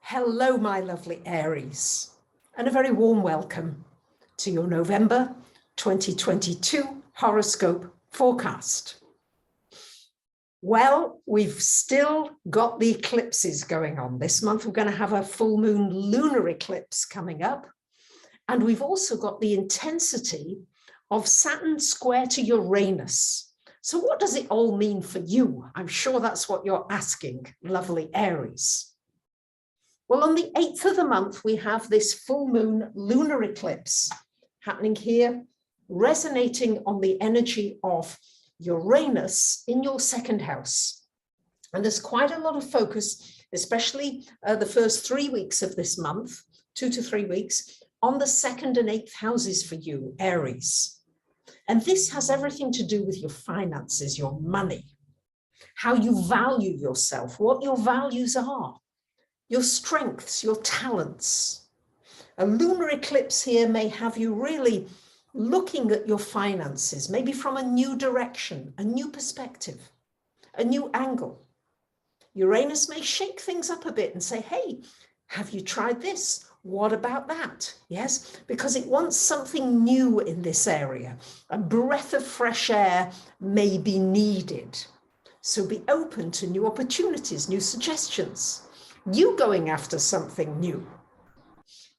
Hello, my lovely Aries, and a very warm welcome to your November 2022 horoscope forecast. Well, we've still got the eclipses going on. This month we're going to have a full moon lunar eclipse coming up, and we've also got the intensity of Saturn square to Uranus. So what does it all mean for you? I'm sure that's what you're asking, lovely Aries. Well, on the 8th of the month, we have this full moon lunar eclipse happening here, resonating on the energy of Uranus in your second house. And there's quite a lot of focus, especially the first 3 weeks of this month, 2 to 3 weeks, on the 2nd and 8th houses for you, Aries. And this has everything to do with your finances, your money, how you value yourself, what your values are, your strengths, your talents. A lunar eclipse here may have you really looking at your finances, maybe from a new direction, a new perspective, a new angle. Uranus may shake things up a bit and say, hey, have you tried this? What about that? Yes, because it wants something new in this area. A breath of fresh air may be needed. So be open to new opportunities, new suggestions. You going after something new.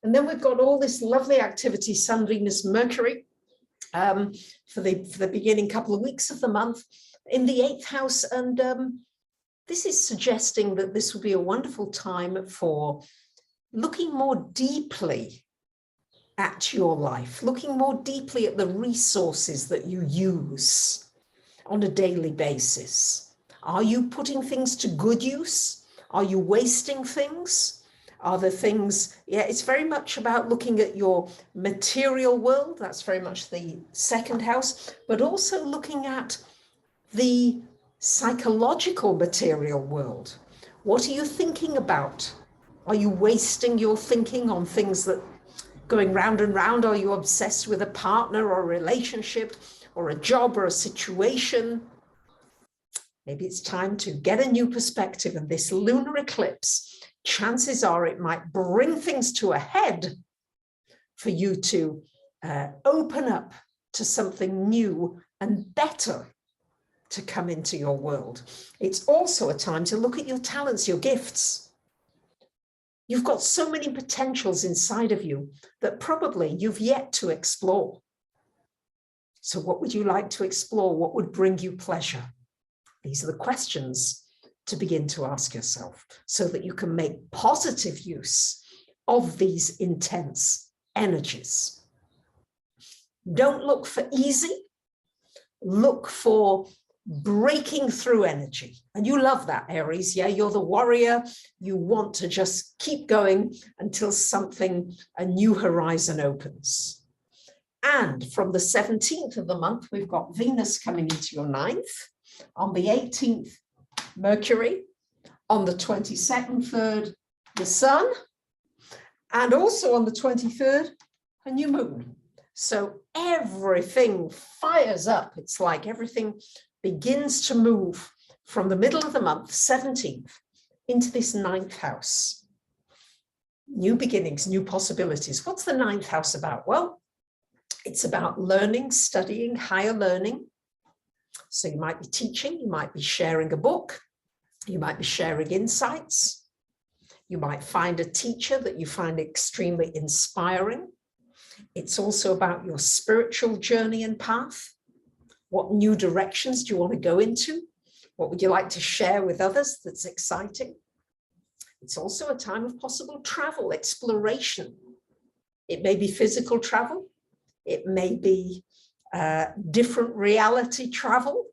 And then we've got all this lovely activity, Sun, Venus, Mercury, for the beginning couple of weeks of the month in the 8th house. And this is suggesting that this will be a wonderful time for looking more deeply at your life, looking more deeply at the resources that you use on a daily basis. Are you putting things to good use? Are you wasting things? Are there things, it's very much about looking at your material world. That's very much the second house, but also looking at the psychological material world. What are you thinking about? Are you wasting your thinking on things that going round and round? Are you obsessed with a partner or a relationship or a job or a situation? Maybe it's time to get a new perspective, and this lunar eclipse, chances are it might bring things to a head for you to open up to something new and better to come into your world. It's also a time to look at your talents, your gifts. You've got so many potentials inside of you that probably you've yet to explore. So what would you like to explore? What would bring you pleasure? These are the questions to begin to ask yourself so that you can make positive use of these intense energies. Don't look for easy, look for breaking through energy. And you love that, Aries. Yeah, you're the warrior. You want to just keep going until a new horizon opens. And from the 17th of the month, we've got Venus coming into your 9th. On the 18th, Mercury. On the 22nd, 3rd, the Sun. And also on the 23rd, a new moon. So everything fires up. It's like everything begins to move from the middle of the month, 17th, into this 9th house. New beginnings, new possibilities. What's the 9th house about? Well, it's about learning, studying, higher learning. So you might be teaching, you might be sharing a book, you might be sharing insights. You might find a teacher that you find extremely inspiring. It's also about your spiritual journey and path. What new directions do you want to go into? What would you like to share with others that's exciting? It's also a time of possible travel, exploration. It may be physical travel. It may be different reality travel.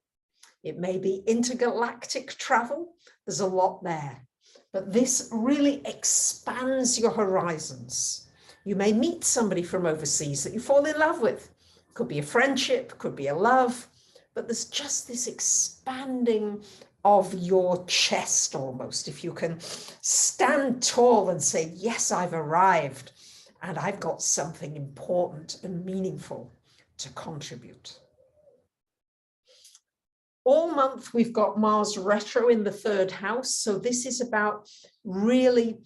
It may be intergalactic travel. There's a lot there. But this really expands your horizons. You may meet somebody from overseas that you fall in love with. Could be a friendship, could be a love, but there's just this expanding of your chest almost. If you can stand tall and say, yes, I've arrived and I've got something important and meaningful to contribute. All month we've got Mars retro in the 3rd house. So this is about really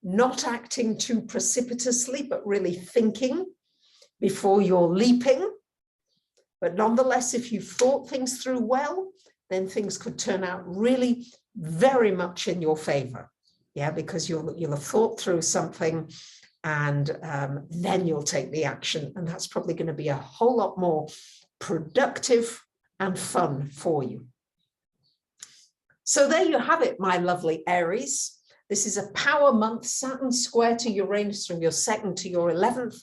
not acting too precipitously, but really thinking before you're leaping. But nonetheless, if you've thought things through well, then things could turn out really very much in your favor. Yeah, because you'll have thought through something, and then you'll take the action. And that's probably going to be a whole lot more productive and fun for you. So there you have it, my lovely Aries. This is a power month, Saturn square to Uranus from your 2nd to your 11th.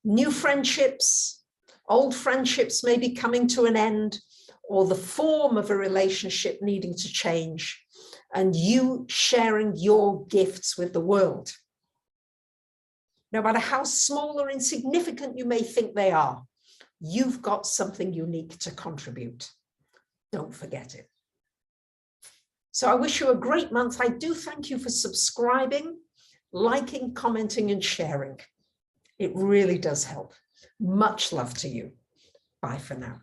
New friendships, old friendships may be coming to an end, or the form of a relationship needing to change, and you sharing your gifts with the world. No matter how small or insignificant you may think they are, you've got something unique to contribute. Don't forget it. So I wish you a great month. I do thank you for subscribing, liking, commenting, and sharing. It really does help. Much love to you. Bye for now.